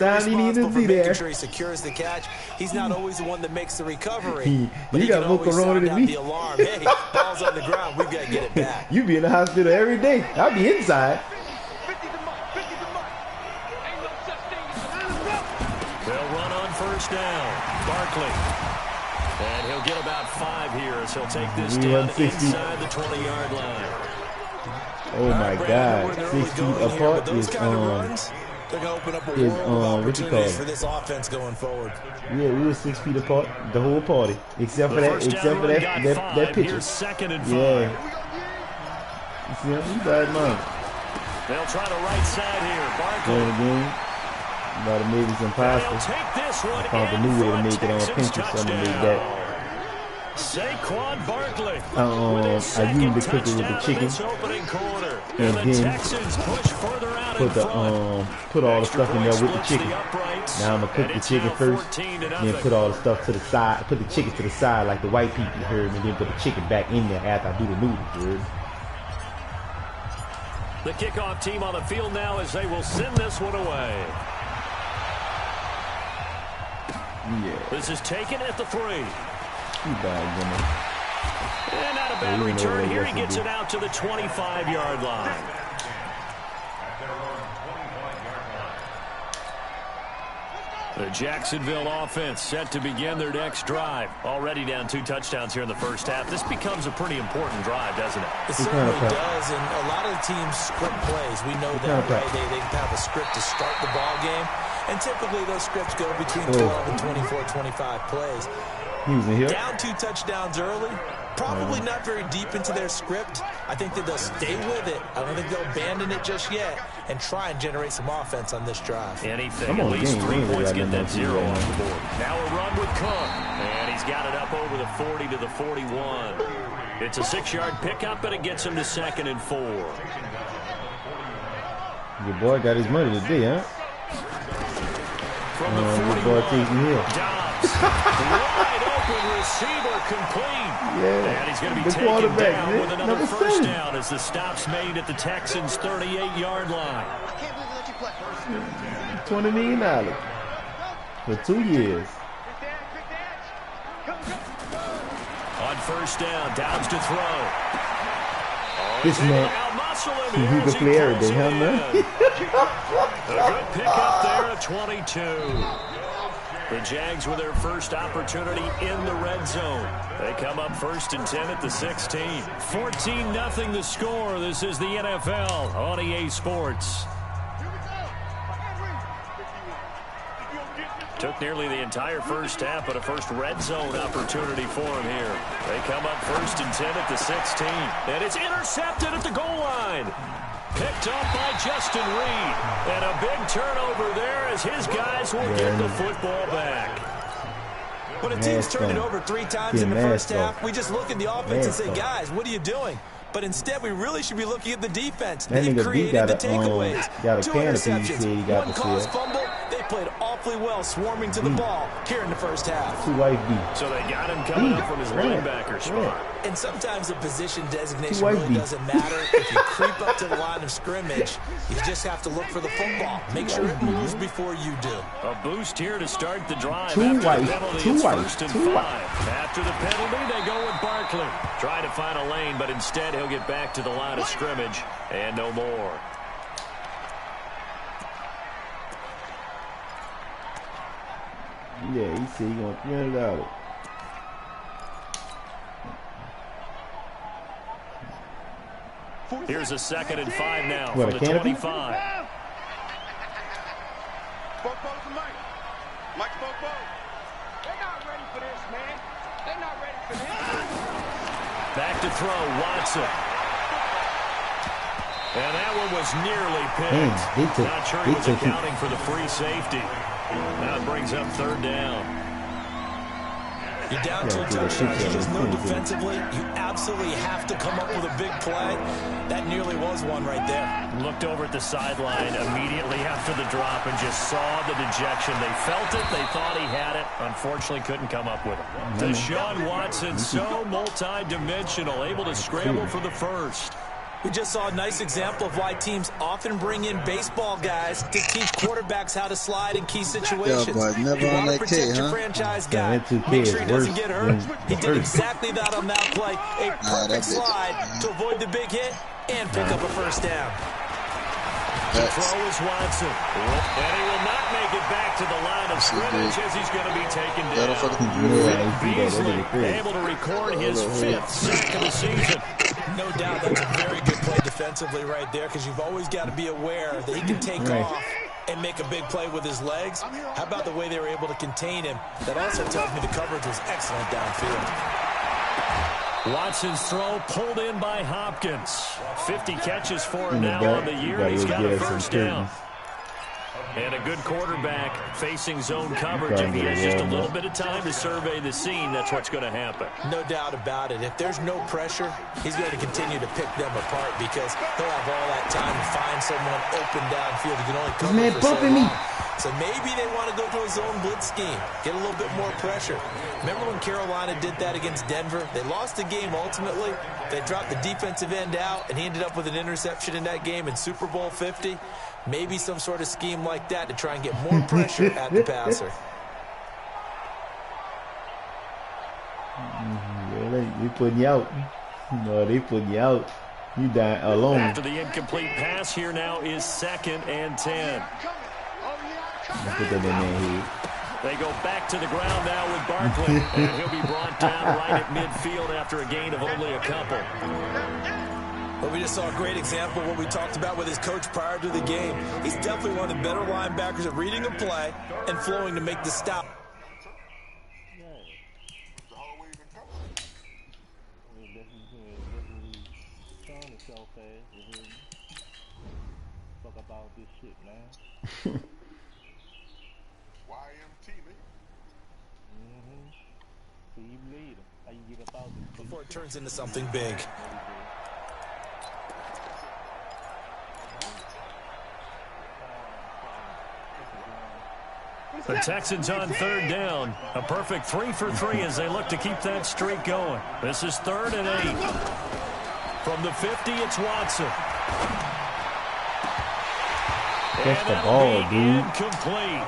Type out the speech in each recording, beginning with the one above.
He needs to be there. Sure he secures the catch. He's not always the one that makes the recovery. You got more corona than me. The alarm. Hey, ball's on the ground. We've got to get it back. You be in the hospital every day. I'll be inside. They'll run on first down. Barkley. And he'll get about 5 here as he'll take this down inside the 20-yard line. Oh my God! 6 feet apart is they're gonna open up a world of opportunities for this offense going forward. Yeah, we were 6 feet apart, the whole party, except for that picture. Second and 5. Yeah. You see him? He's bad, man. They'll try the right side here. Barkley. Going again. About to make this impossible. I found a new way to make it on Pinterest, so I'm gonna make that. Saquon Barkley. I used the cooker with the chicken, and then put all the stuff in there with the chicken. Now I'm gonna cook the chicken first, then put all the stuff to the side. Put the chicken to the side like the white people heard, and then put the chicken back in there after I do the noodles. Heard. The kickoff team on the field now as they will send this one away. Yeah. This is taken at the 3. And not a bad return here. He gets it out to the 25-yard line. The Jacksonville offense set to begin their next drive. Already down 2 touchdowns here in the first half. This becomes a pretty important drive, doesn't it? It certainly does, and a lot of the teams script plays. We know that, right? They have a script to start the ball game, and typically those scripts go between 12 and 24, 25 plays. Down 2 touchdowns early. Probably not very deep into their script. I think that they'll stay with it. I don't think they'll abandon it just yet and try and generate some offense on this drive. Anything, at least 3 points, get that 0 on the board. Now a run with Cook, and he's got it up over the 40 to the 41. It's a 6-yard pickup, and it gets him to 2nd and 4. Your boy got his money today, huh? From the 41, Dobbs, wide open receiver complete. Yeah, and he's going to be taken down with another first down as the stop's made at the Texans' 38-yard line. 20 million for 2 years. On first down, Dobbs to throw. This man, he can play everything, huh, man? A good pickup there at 22. The Jags with their first opportunity in the red zone. They come up 1st and 10 at the 16. 14-0 the score. This is the NFL on EA Sports. Took nearly the entire first half, but a first red zone opportunity for him here. They come up 1st and 10 at the 16. And it's intercepted at the goal line. Picked up by Justin Reed. And a big turnover there as his guys will get the football back. When a team's turned it over 3 times in the first half, we just look at the offense and say, guys, what are you doing? But instead, we really should be looking at the defense. They've created the takeaways. 2 interceptions, 1 caused fumble. They played awfully well swarming to the ball here in the first half. So they got him coming up from his linebacker spot. And sometimes the position designation really doesn't matter. If you creep up to the line of scrimmage, you just have to look for the football. Make sure it moves before you do. A boost here to start the drive. After the penalty, it's 1st and 5. After the penalty, they go with Barkley. Try to find a lane, but instead he'll get back to the line of scrimmage and no more. Yeah, he said he's going to $300. Here's a 2nd and 5 now from the 25. Mike Bobo. They're not ready for this, man. They're not ready for this. Back to throw, Watson. And that one was nearly picked. Not sure he was accounting for the free safety. Now it brings up 3rd down. You're down 2 touchdowns. You just know defensively, you absolutely have to come up with a big play. That nearly was one right there. Looked over at the sideline immediately after the drop and just saw the dejection. They felt it. They thought he had it. Unfortunately, couldn't come up with it. Deshaun Watson, so multi-dimensional, able to scramble for the first. We just saw a nice example of why teams often bring in baseball guys to teach quarterbacks how to slide in key situations. You want to protect your franchise guy. Make sure he doesn't get hurt. He did exactly that on that play. A perfect slide to avoid the big hit and pick up a first down. The throw is Watson. And he will not make it back to the line of scrimmage as he's going to be taken down. Beasley able to record his 5th sack of the season. No doubt that's a very good play defensively right there, because you've always got to be aware that he can take off and make a big play with his legs. How about the way they were able to contain him? That also tells me the coverage was excellent downfield. Watson's throw pulled in by Hopkins. 50 catches for him now on the year. He's got a first down. And a good quarterback facing zone coverage. If he has just a little bit of time to survey the scene, that's what's going to happen. No doubt about it. If there's no pressure, he's going to continue to pick them apart, because he'll have all that time to find someone open downfield. He can only cover for so long. So maybe they want to go to a zone blitz scheme, get a little bit more pressure. Remember when Carolina did that against Denver? They lost the game ultimately. They dropped the defensive end out, and he ended up with an interception in that game in Super Bowl 50. Maybe some sort of scheme like that to try and get more pressure at the passer. They putting you out. No, they putting you out. You die alone. After the incomplete pass, here now is 2nd and 10. Put that in their head. They go back to the ground now with Barkley, and he'll be brought down right at midfield after a gain of only a couple. Well, we just saw a great example of what we talked about with his coach prior to the game. He's definitely one of the better linebackers at reading a play and flowing to make the stop. Before it turns into something big. The Texans on 3rd down. A perfect 3 for 3 as they look to keep that streak going. This is 3rd and 8. From the 50, it's Watson. Catch the ball, dude. Incomplete.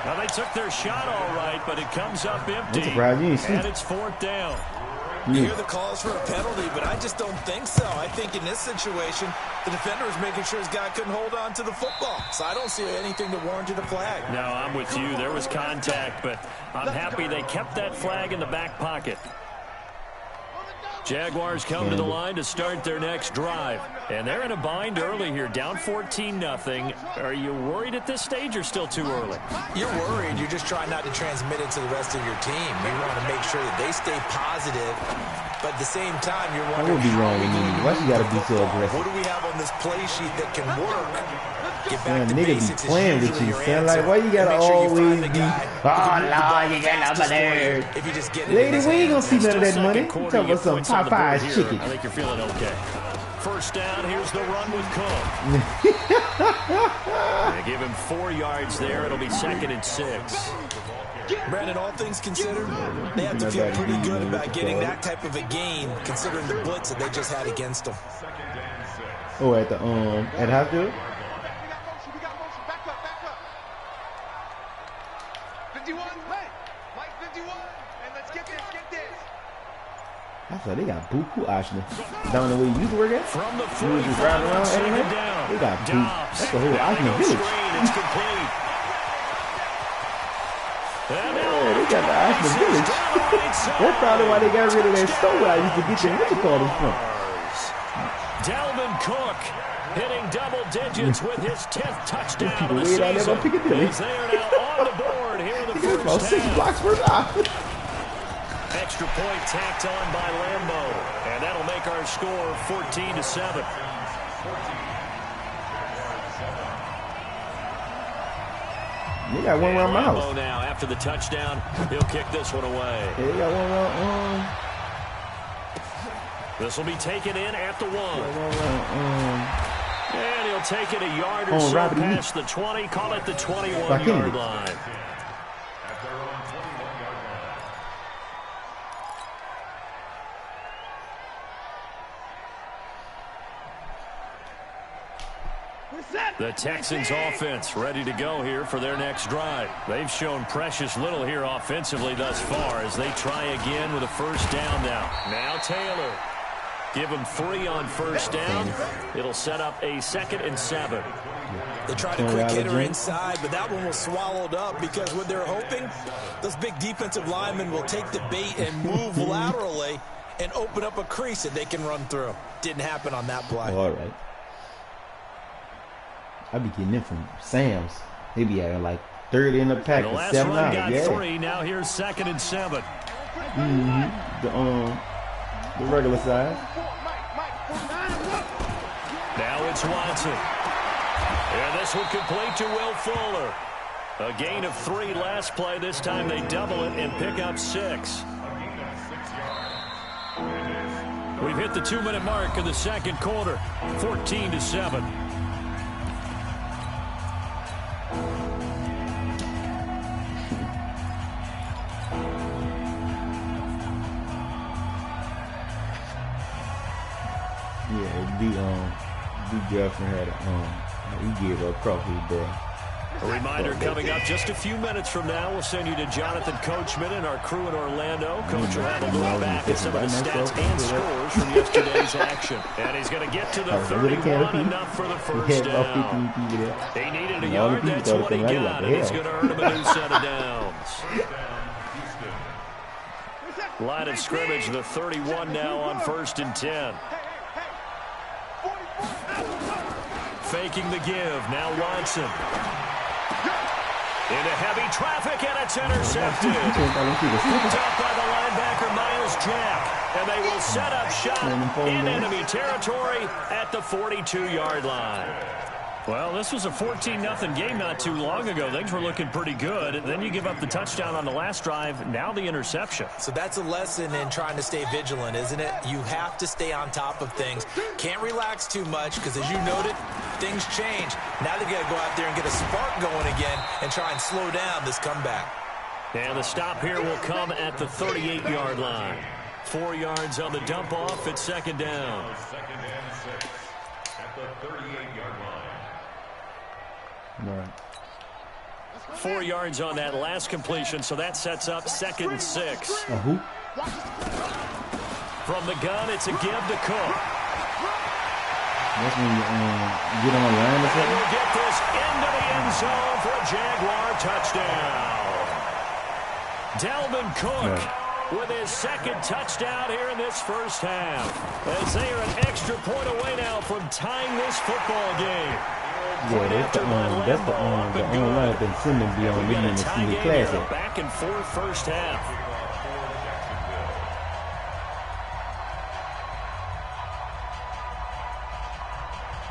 Now, they took their shot all right, but it comes up empty. And it's 4th down. You hear the calls for a penalty, but I just don't think so. I think in this situation, the defender was making sure his guy couldn't hold on to the football. So I don't see anything that warranted a flag. No, I'm with you. There was contact, but I'm happy they kept that flag in the back pocket. Jaguars come to the line to start their next drive. And they're in a bind early here, down 14-0. Are you worried at this stage or still too early? You're worried. You're just trying not to transmit it to the rest of your team. You want to make sure that they stay positive. But at the same time, you're wondering, what would be wrong with me? Why you got to be so aggressive? What do we have on this play sheet that can work? Get back to nigga basics be playing with you, son. Like, why you gotta always be, oh, Lord, you got number there. If you just get it, lady, we ain't gonna see none of that money. You talking about some Popeye's chicken. I think you're feeling okay. First down, here's the run with Cook. They give him 4 yards there. It'll be 2nd and 6. Brandon, all things considered, they have to feel pretty good about getting that type of a gain, considering the blitz that they just had against them. Oh, at the at hospital? I thought they got buku Ashna. Down the way you used to work at? From the you was just riding around anyway? They got buku. That's the whole Ashna village. It's complete. Yeah, they got the Ashna village. That's probably why they got rid of that store I used to get them. What you call them from? Dalvin Cook hitting double digits with his 10th touchdown of the season. As they are now on the board here in the first about 6 half. blocks per shot. Extra point tacked on by Lambeau, and that'll make our score 14-7. They got one around my house. Now, after the touchdown, he'll kick this one away. Yeah, they got one around. This will be taken in at the 1. And he'll take it a yard or so past the 20. Call it the 21-yard line. Texans offense ready to go here for their next drive. They've shown precious little here offensively thus far as they try again with a first down now. Now Taylor. Give them 3 on first down. It'll set up a 2nd and 7. They tried a quick hitter inside, but that one was swallowed up because what they're hoping, those big defensive linemen will take the bait and move laterally and open up a crease that they can run through. Didn't happen on that play. Oh, all right. I be getting them from Sam's. They be having like 30 in the pack. The last run got 3. Now here's 2nd and 7. The regular size. Now it's Watson. And this one complete to Will Fuller. A gain of 3 last play. This time they double it and pick up 6. We've hit the 2-minute mark in the second quarter. 14-7. The girlfriend had he gave her a trophy today. A reminder coming up just a few minutes from now. We'll send you to Jonathan Coachman and our crew in Orlando. Coach will have a look back at some of the stats and scores from yesterday's action. And he's going to get to the 31, enough for the first down. He needed a yard, that's what he got, and he's going to earn him a new set of downs. Line of scrimmage, the 31 now on 1st and 10. Faking the give. Now Watson. Into heavy traffic, and it's intercepted. Picked up by the linebacker, Miles Jack. And they will set up shop in enemy territory at the 42-yard line. Well, this was a 14-0 game not too long ago. Things were looking pretty good. Then you give up the touchdown on the last drive. Now the interception. So that's a lesson in trying to stay vigilant, isn't it? You have to stay on top of things. Can't relax too much because, as you noted, things change. Now they've got to go out there and get a spark going again and try and slow down this comeback. And the stop here will come at the 38-yard line. 4 yards on the dump off at 2nd down. 2nd and 6 at the 38-yard line. Right. 4 yards on that last completion, so that sets up 2nd and 6. From the gun, it's a give to Cook. That's when you get on the line or something? We'll get this into the end zone for a Jaguar touchdown. Dalvin Cook with his 2nd touchdown here in this first half. As they are an extra point away now from tying this football game. Yeah, that's the online been sending beyond me in the senior classic. Back and forth first half.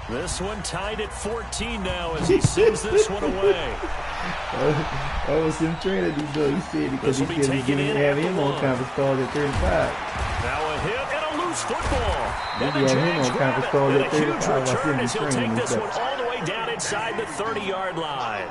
This one tied at 14 now as he sends this one away. I was in Trinity, though. He said because he didn't have him on conference call at 35. Now a hit and a loose football. And the Jags grab it, and a huge return as he'll take this one all the way down inside the 30-yard line.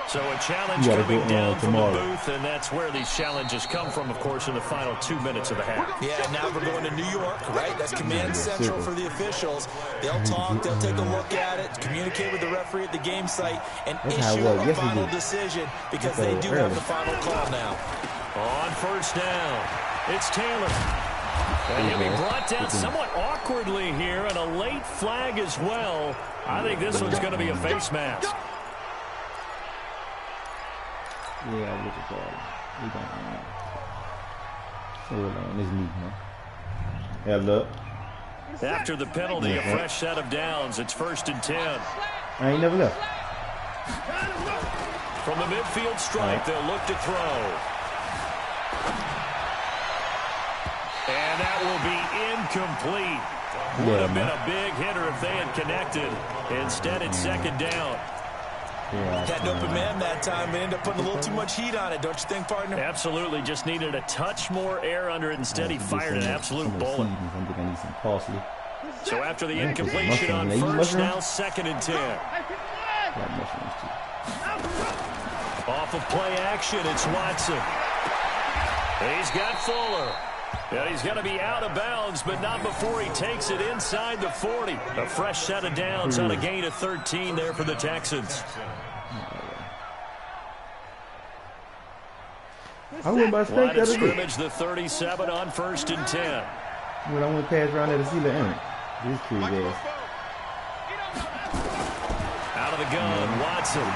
So a challenge coming down from the booth, and that's where these challenges come from, of course, in the final 2 minutes of the half. Yeah, now we're going to New York, right? That's command central for the officials. They'll talk, they'll take a look at it, communicate with the referee at the game site, and issue a final decision because they do have the final call now. On first down, it's Taylor. And he'll be brought down somewhat awkwardly here, and a late flag as well. I think this one's going to be a face mask. Yeah, I look at that. Hold on, this knee, man. Yeah, look. After the penalty, a fresh set of downs. It's 1st and 10. I ain't never left. From the midfield stripe, they'll look to throw. And that will be incomplete. Would have been a big hitter if they had connected. Instead, it's 2nd down. Had an open man that time, but ended up putting a little too much heat on it, don't you think, partner? Absolutely. Just needed a touch more air under it. Instead, he fired an absolute bullet. So after the incompletion on first, now 2nd and 10. Off of play action, it's Watson. He's got Fuller. And he's going to be out of bounds, but not before he takes it inside the 40. A fresh set of downs on a gain of 13 there for the Texans. I wouldn't by strength Line of scrimmage, the 37 on 1st and 10. When I went pass around there to see the end. This crazy ass. Out of the gun, Watson.